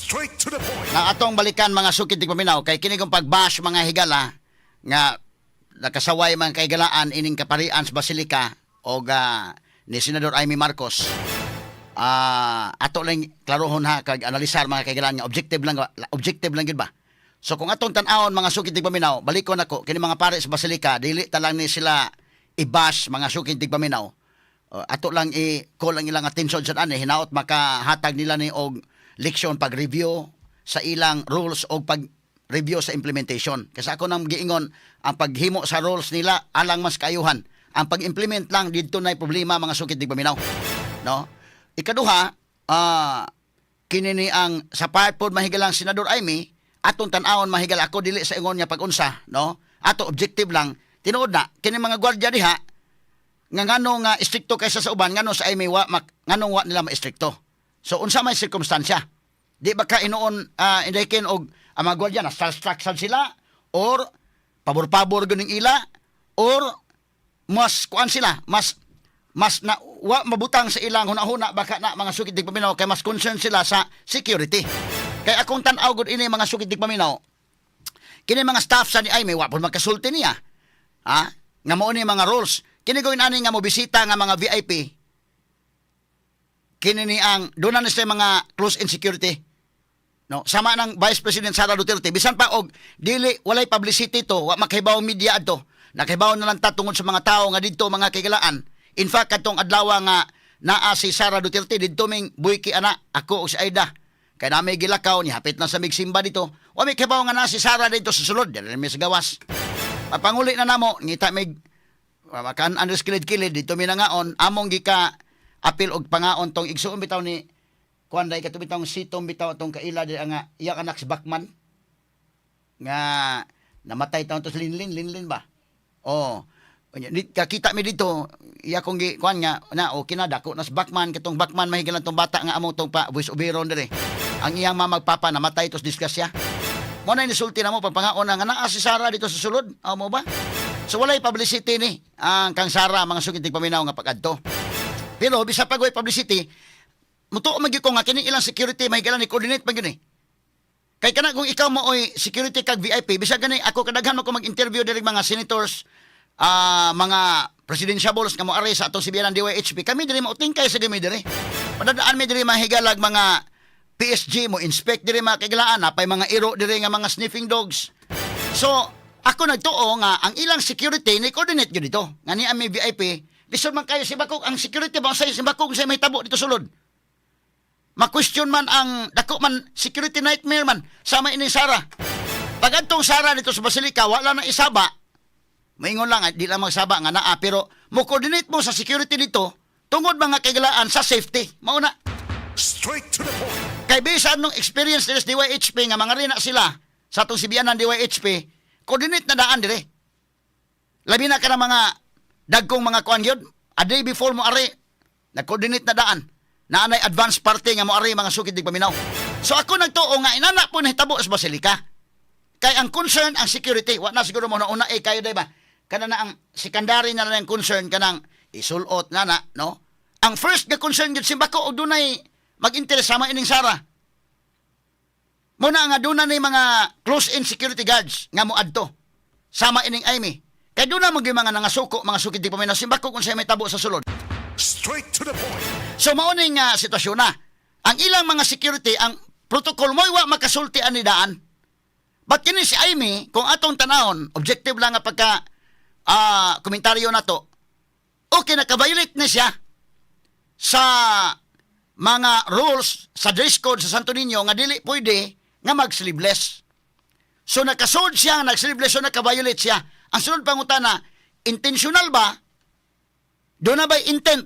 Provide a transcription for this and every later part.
Straight to the point. Na atong balikan mga sukid tigpaminaw kay kini kong pagbash mga higala nga nakasaway mga kahigalaan ining kaparian sa Basilica o ni Senador Amy Marcos. Ato lang klarohon ha kag analisar mga kahigalaan nga objective lang gid ba. So kung atong tan-awon mga sukid tigpaminaw, balikon nako kini mga pare sa Basilica dili ta lang ni sila i-bash mga sukid tigpaminaw. Ato lang i-call ang ilang attention sa ani hinaot makahatag nila ni og leksyon pag-review sa ilang rules o pag-review sa implementation. Kasi ako nang giingon, ang paghimo sa rules nila alang mas kaayuhan. Ang pag-implement lang dito na problema mga sukid tigpaminaw. No? Ikaduha, kinini ang sa part pod mahigalang Senador Amy, atong tan-awon mahigal ako dili sa ingon niya pag-unsa, no? Ato objective lang, tinuod na kini mga gwardiya diha nga ngano nga istrikto kaysa sa uban ngano sa Amy nganong wa nila ma-istrikto. So unsa may sirkumstansya? Di ba ka inoon indikin og ang mga gwardiya na starstruck sila or pabor-pabor ganing ila or mas kuan sila, mas na wa mabutang sa ilang hunahuna baka na mga sukid tigpaminaw kay mas concerned sila sa security. Kay akong tan-aw gud ini mga sukid tigpaminaw. Kini mga staff sa ni Amy wa pud makasulti niya. Nga mao ni mga rules. Kini gawin ani nga mo bisita nga mga VIP. Kini ni ang doon na sila mga close in security. No, sama ng Vice President Sara Duterte. Bisan pa og dili walay publicity to, wa makahibaw media adto. Nakahibaw na lang ta tungod sa mga tao nga didto mga kigalaan. In fact katong adlaw nga naa si Sara Duterte didto ming buyki ana ako ug si Aida. Kay na may gilakaw ni hapit na sa migsimba dito. Wa may kahibaw nga na si Sara dito sa sulod, dili mi sa gawas. Panguli na namo ngita mig makan Andres kilid-kilid dito mi nangaon among gika apil og pangaon tong igsuon bitaw ni kuan day katong bitawng sitong bitaw tong kaila di nga iyang anak si Bachman nga namatay taon to sa linlin ba kakita mi dito iya kong gi kuan nga na o kinadako nas Bachman katong Bachman mahigalan tong bata nga among tong pa voice over dire ang iyang mamagpapa namatay tos disgrasya mo na inisulti na mo pagpangaon nga naa si Sara dito sa sulod mo ba so walay publicity ni ang kang Sara mga sugid tigpaminaw nga pag-adto. Pero bisa pag way publicity, muto magi ko nga kini ilang security mahigalan ni coordinate pa gini. Kay kana kung ikaw mo oy security kag VIP, bisa gani ako kadaghan mo ko mag-interview diri mga senators, mga presidentiables nga mo ari sa atong sibiyanan DYHP. Kami diri mauting kay sa gami diri. Padadaan mi diri mahigalag mga PSG mo inspect diri mga kaigalaan napay mga iro diri nga mga sniffing dogs. So, ako nagtuo nga ang ilang security ni coordinate gyud dito. Nga ni ami VIP lisod man kayo si Bakog, ang security ba sa si Bakog sa may tabo dito sulod. Ma-question man ang dako man security nightmare man sama ini Sara. Pag adtong Sara dito sa Basilica wala na isaba. Maingon lang di lang magsaba nga naa pero mo coordinate mo sa security dito tungod mga kagalaan sa safety. Mao na. Straight to the point. Kay bisa nung experience nila sa DYHP nga mga rina sila sa atong sibiyanan DYHP, coordinate na daan dire. Labi na ka ng mga dagkong mga kuan yun, a day before mo ari, nag-coordinate na daan, na anay advance party nga mo ari mga sukid tigpaminaw. So ako nagtuo nga, inana po nahitabo sa Basilica. Kay ang concern, ang security, wa na siguro mo na una kayo diba, kana na ang secondary na lang concern, kanang isulot na no? Ang first nga concern yun, simbako, o dunay mag-interest sama ining Sara. Muna nga doon na mga close-in security guards nga mo adto, sama ining Amy. Kaya doon na mga nangasuko, mga sukid di paminaw, simbako kung siya may tabo sa sulod. Straight to the point. So mauning sitwasyon na. Ang ilang mga security, ang protocol mo, wa makasulti ani daan. But kini si Amy, kung atong tanahon, objective lang nga pagka komentaryo na to, okay, nakaviolate na siya sa mga rules, sa dress code sa Santo Niño, nga dili pwede nga mag-sleeveless. So nakasod siya, nag-sleeveless, so nakaviolate siya. Ang sunod pangutana, intentional ba? Doon na ba'y intent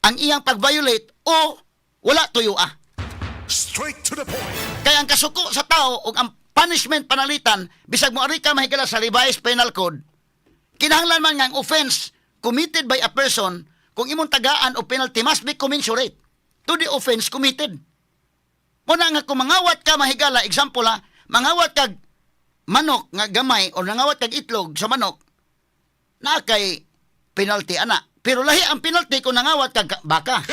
ang iyang pag-violate o wala tuyo Straight to the point. Kaya ang kasuko sa tao o ang punishment panalitan, bisag mo ari ka mahigala sa revised penal code, kinahanglan man nga ang offense committed by a person, kung imong tagaan o penalty must be commensurate to the offense committed. Muna nga kung mangawat ka mahigala, example mangawat kag manok nga gamay o nangawat kag itlog sa manok na kay penalty ana. Pero lahi ang penalty kung nangawat kag baka.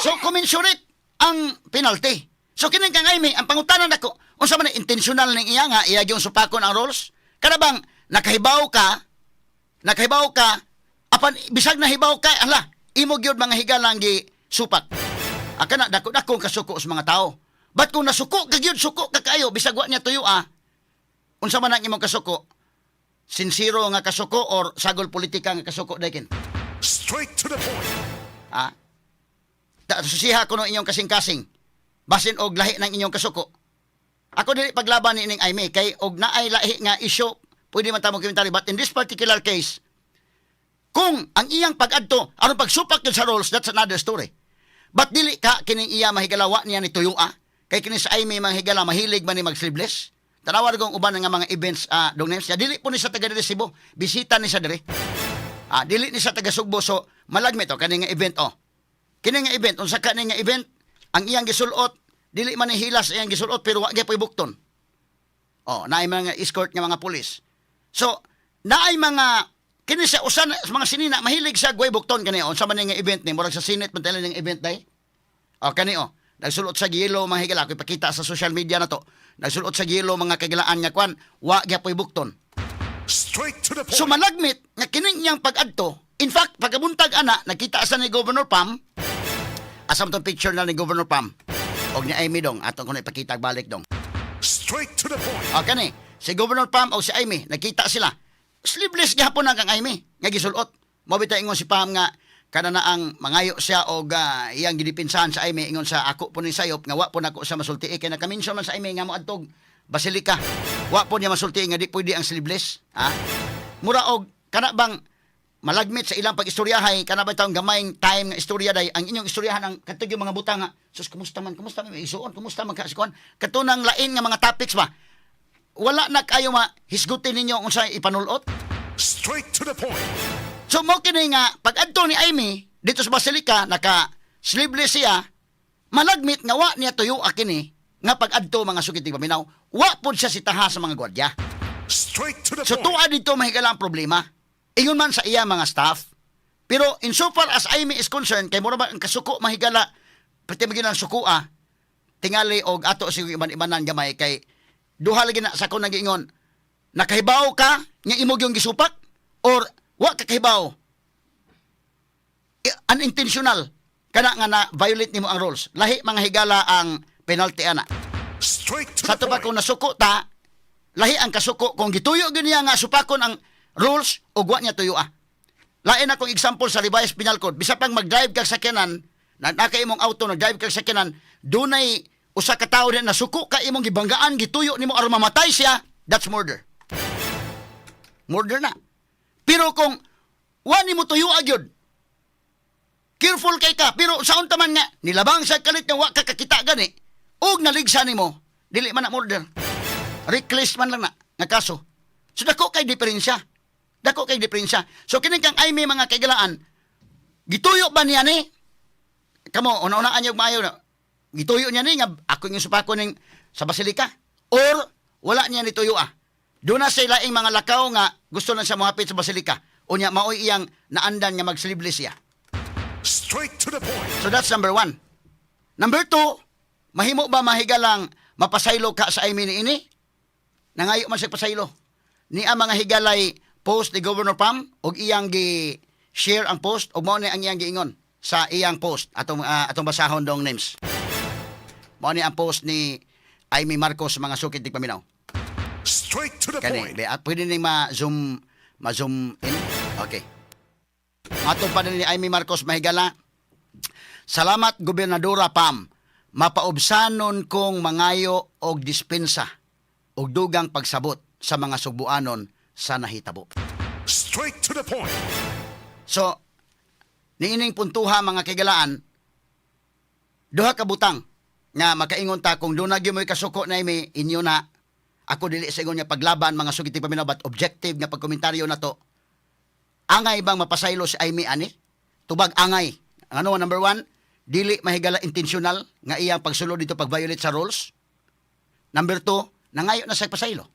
So, commensurate ang penalty. So, kining kang Amy, ang pangutanan nako, unsa man intentional ning iya nga, iya yung supakon ang rules? Kada bang, nakahibaw ka, apan, bisag nahibaw ka, ala, imo gyud mga higalang gi supak. Kana, dako-dako kasuko sa mga tao. But kung nasuko ka gyud, suko ka kayo, bisag wa niya tuyo unsa man ang imong kasuko? Sinsiro nga kasuko or sagol politika nga kasuko daykin? Straight to the point. Susiha ko no inyong kasing-kasing. Basin og lahi ng inyong kasuko. Ako dili paglaban ni ining Aimee kay og naay lahi nga issue, pwede man ta mo komentary, but in this particular case, kung ang iyang pag-adto aron pagsupak yun sa rules, that's another story. But dili ka kining iya mahigalawa niya ni tuyua, kay kini sa Aimee mahigala mahilig man ni mag-sleeveless. Tanawar kong uban nga mga events dong names niya. Dili po ni sa taga diri Cebu, bisita ni sa diri. Dili ni sa taga Sugbo, so malagmit kani nga event Kini nga event, unsa ka ni nga event, ang iyang gisulot, dili man ni hilas iyang gisulot pero wa gyud poy bukton. Naay mga escort nga mga pulis. So, naay mga kini sa usan mga sinina mahilig sa guay bukton kani unsa man nga event ni murag sa Senate man tala nga event day. Kani nagsulot sa yelo mga higala ko ipakita sa social media na to. Nagsulot sa yelo mga kagilaan nga kwan, wa gyud poy bukton. Straight to the point. So malagmit nga kining iyang pag-adto, in fact pagkabuntag ana nakita sa ni Governor Pam, asam tong picture na ni Governor Pam og ni Aimee dong, ato ko na ipakita balik dong. Straight to the point. Kani si Governor Pam o si Aimee nakita sila sleeveless gihapon ang Aimee nga gisulot. Mao bitaw ingon si Pam nga kana na ang mangayo siya og iyang gidipinsahan sa Aimee, ingon sa ako po ni sayop nga wa po nako sa masulti kay nakaminsyon man sa Aimee nga moadtog Basilica, wa po niya masulti nga di pwede ang sleeveless. Mura og kana bang malagmit sa ilang pag-istoryahay, kana ba taong gamayng time nga istorya day, ang inyong istoryahan ang katug yung mga butang nga, sus, kumusta man may isuon, kumusta man kasikuan, katunang lain nga mga topics ba, wala na kayo hisgutin ninyo kung saan ipanulot. Straight to the point. So mo kini nga, pag adto ni Aimee, dito sa Basilica, naka-sleeveless siya, malagmit nga wa niya tuyo akini, nga pag adto mga sukiti paminaw, wa po siya sitaha sa mga gwardiya. Straight to the So point. tuwa dito mahigala ang problema. Ingon man sa iya mga staff. Pero insofar as Aimee is concerned, kay mura ba ang kasuko mahigala, pati magiging ang sukua, tingali og ato si iman-imanan gamay, kay duha lagi na sa kong nag-ingon, nakahibaw ka, nga imog yung gisupak, or wa kakahibaw, unintentional, kana nga na-violate nimo ang rules. Lahi mga higala ang penalty ana. Straight to Sa the tuba point. kung nasuko ta, lahi ang kasuko, kung gituyo giniya nga supakon ang rules o wa niya tuyo Lain akong example sa revised penal code, bisa pang mag-drive kag sakyanan, naka imong auto nag-drive kag sakyanan, dunay usa ka tawo din nasuko ka imong gibanggaan, gituyo nimo aron mamatay siya, that's murder. Murder na. Pero kung wa nimo tuyo gyud, careful kay ka, pero saon ta man nga nilabang sa kalit nga wa ka kakita gani, ug naligsa nimo, dili man na murder. Reckless man lang na nga kaso. So dako kay diferensya. Dako kay diferensya. So kining kang Aimee mga kaigalaan, gituyo ba niya ni? Kamo una-unaan niyo maayo na. Gituyo niya ni nga ako yung supako ning sa Basilica, or wala niya ni tuyo Doon na sa ilaing mga lakaw nga gusto lang siya mohapit sa Basilica. Unya maoy iyang naandan nga mag-sleeveless siya. Straight to the point. So that's number 1. Number 2, mahimo ba mahigalang mapasaylo ka sa Aimee ni ini? Nangayo man siya pasaylo. Ni ang mga higalay post ni Governor Pam og iyang gi-share ang post og mao ni ang iyang giingon sa iyang post atong basahon dong names. Mao ni ang post ni Aimee Marcos mga sukid tig paminaw. Straight to the Kani, point. pwede ning ma-zoom in. Okay. Matod pa ni Aimee Marcos mahigala. Salamat Gobernadora Pam. Mapaubsanon kong mangayo og dispensa og dugang pagsabot sa mga Sugbuanon sa nahitabo. Straight to the point. So, niining puntuha mga kaigalaan, duha ka butang nga makaingon ta kung doon na mo'y kasuko na Aimee, inyo na, ako dili sa ingon niya paglaban mga sugiti paminaw, but objective nga pagkomentaryo na to, angay bang mapasaylo si Aimee ani? Tubag angay. Ano, number 1, dili mahigala intentional nga iyang pagsulod dito pag-violate sa rules. Number 2, nangayo na sa pasaylo.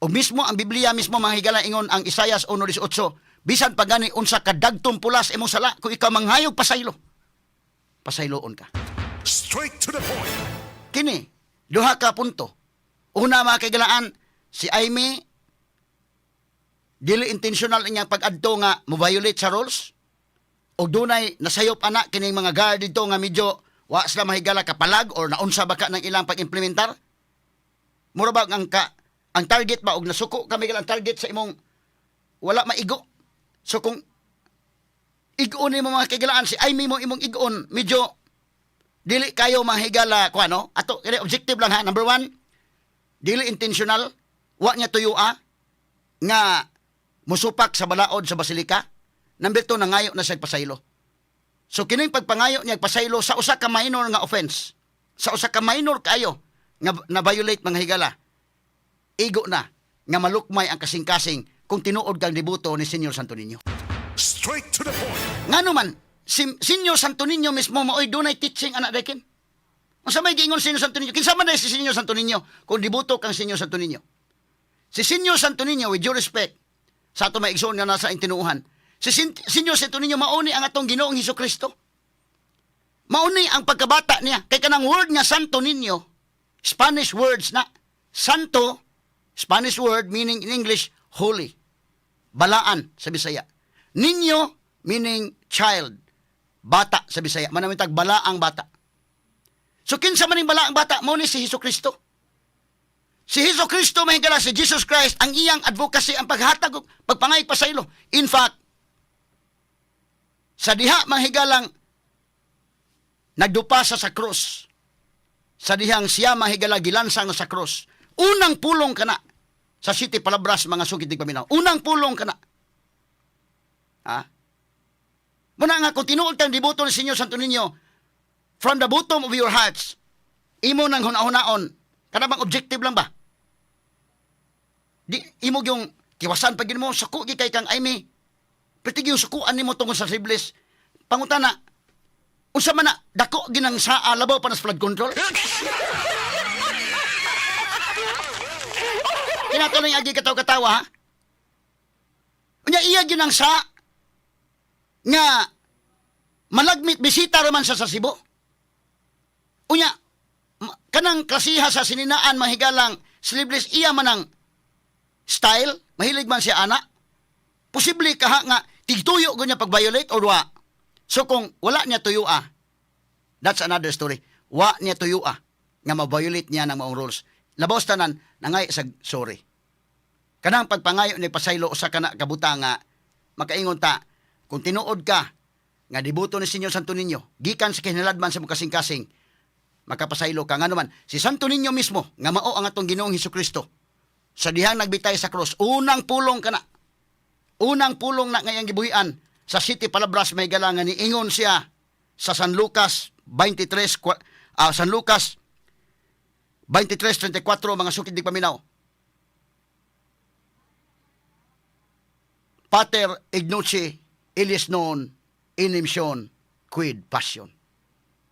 O mismo ang Biblia mismo mga higala ingon ang Isaias 1:18, bisan pagani unsa ka dagtong pulas imong sala kung ikaw manghayog pasaylo. pasayloon ka. Straight to the point. Kini, duha ka punto. Una, mga kaigalaan, si Amy, dili intentional niyang pag-adto nga mo-violate sa rules. O dunay nasayop anak kining mga guard dito nga medyo wa sila mahigala kapalag or naunsa ba ka ng ilang pag-implementar? Mura ba ang target ba og nasuko kami ang target sa imong wala maigo. So kung igoon mo mga kaigalaan si Amy mo imong igoon medyo dili kayo mahigala ko ano ato kini objective lang ha. Number 1, dili intentional wa niya tuyua nga musupak sa balaod sa basilika. Number 2, nangayo na sa pasaylo. So kining pagpangayo niya pasaylo sa usa ka minor nga offense, sa usa ka minor kayo nga na violate mga higala, igo na nga malukmay ang kasing-kasing kung tinuod kang debuto ni Senyor Santo Niño. Straight to the point. Ngano man, Senyor Santo Niño mismo maoy dunay teaching anak dakin. Unsa may giingon Senyor Santo Niño? Kinsa man si Senyor Santo Niño kung debuto kang Senyor Santo Niño? Si Senyor Santo Niño, with due respect, sa ato may igsoon nga nasa intinuuhan, si Senyor Santo Niño mauni ang atong Ginoong Hesukristo. Mauni ang pagkabata niya. Kay kanang word nga Santo Niño, Spanish words na, Santo, Spanish word meaning in English, holy. Balaan sa Bisaya. Niño meaning child. Bata sa Bisaya. Manamitag balaang bata. So kinsa maning balaang bata, mauni si Hesukristo. Si Hesukristo mahigala si Jesus Christ ang iyang advocacy ang paghatag og pagpangay pasaylo. In fact, sa diha mahigalang nagdupa sa krus. Sa dihang siya mahigala gilansang sa krus. Unang pulong kana sa City Palabras mga sugid tig paminaw. Unang pulong kana. Ha? Muna nga kung tinuod kang debuto ni Senyor Santo Niño from the bottom of your hearts, imo nang hunahunaon. Kada bang objective lang ba? Di imo yung kiwasan pag mo suko gi kay kang Amy. Pwede yung sukuan nimo tungod sa siblis. Pangutana, unsa man na dako ginang saa labaw pa nas flood control? Kinatuloy agi kataw-katawa ha? Unya iya ginang saa nga malagmit bisita raman sa Cebu. Unya kanang klasiha sa sininaan mahigalang sleeveless iya manang style, mahilig man siya ana. Posible kaha nga tigtuyo ko niya pag-violate or wa. So kung wala niya tuyo that's another story. Wa niya tuyo nga ma-violate niya ng maong rules. Labaw tanan nangay sa sorry. Kanang pagpangayo ni pasaylo usa kana kabuta nga makaingon ta kung tinuod ka nga debuto ni Senyor Santo Niño gikan sa kinaladman sa kasing-kasing makapasaylo ka nga naman si Santo Niño mismo nga mao ang atong Ginoong Hesukristo sa dihang nagbitay sa cross unang pulong kana unang pulong na ngayang gibuhian sa City Palabras may galangan ni ingon siya sa San Lucas 23 San Lucas 23:34 mga sukid di paminaw. Pater ignoce ilis non inimsion quid passion.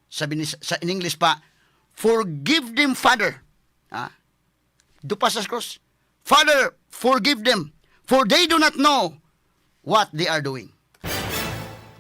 Sabi ni, in English pa, forgive them, Father. Dupa sa cross. Father, forgive them, for they do not know what they are doing.